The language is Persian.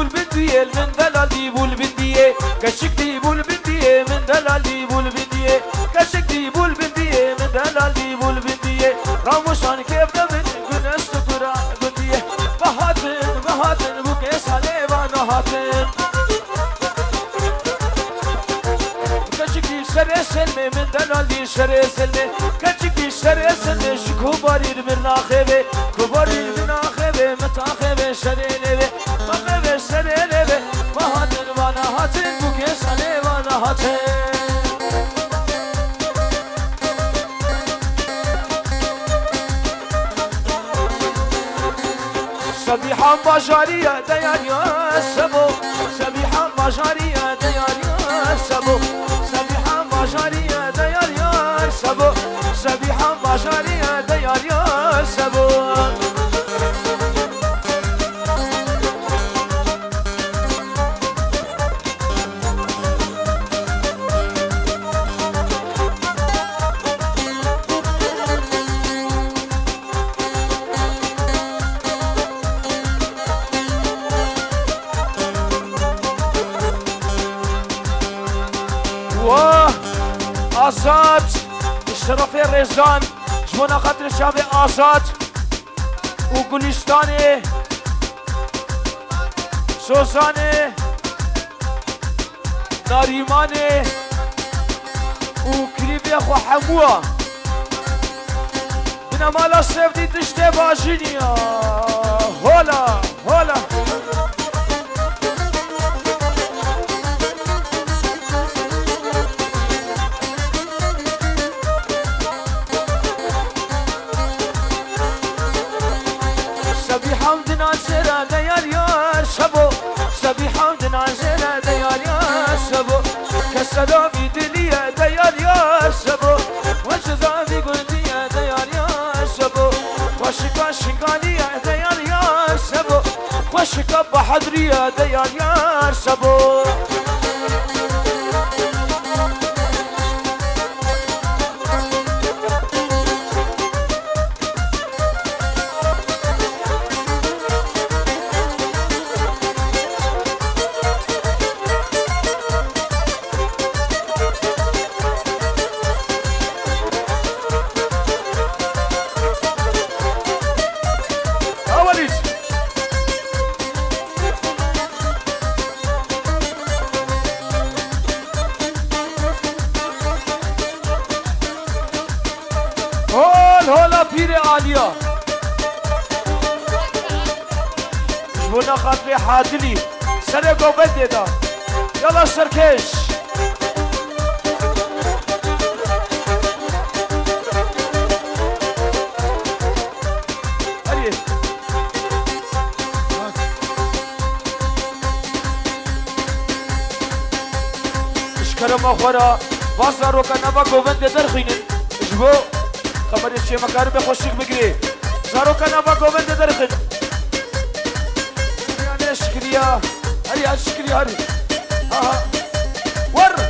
البندية من دلال ديبو البندية كشك ديبو البندية من دلال ديبو البندية كشك ديبو البندية من دلال ديبو البندية راموشان كيف دمن كن استقرا بندية بهاتن بوكيس عليه بانهاتن كشكي شري سلمي من دلال دي شري سلمي كشكي شري سلمي شكو بارير من ناخبه كبارير من ناخبه متاخبه شري لبه ماخبه شري لبه بهاتن بانهاتن بوكيس عليه بانهاتن سبيحة بجارية ديار يا سبو سبيحة بجارية ديار يا سبو سبيحة بجارية ديار يا سبو سبيحة بجارية ديار يا سبو آزاد اشتراف رزان جوانا خاطر شعب آزاد و گلستان سوزان ناریمان و کریب خو حموه بنا مالا سفدی تشته باجینیا هولا هولا كسلامي دنيا ديار يا سبو وجزامي قلبي ديار يا سبو وشكا شكالي ديار يا سبو وشكا بحضري ديار يا سبو هولا بير عالية جبونا خاطري حادلي سرقو بدي دا يلا سركش هريه اشكرم اخورا واسا روكا نبا گووند درخينن جبو خبر چه مکارو به خوشیک بگیری زارو کنا با گووند درخن یعنی شکریا هری شکریا هری ها ور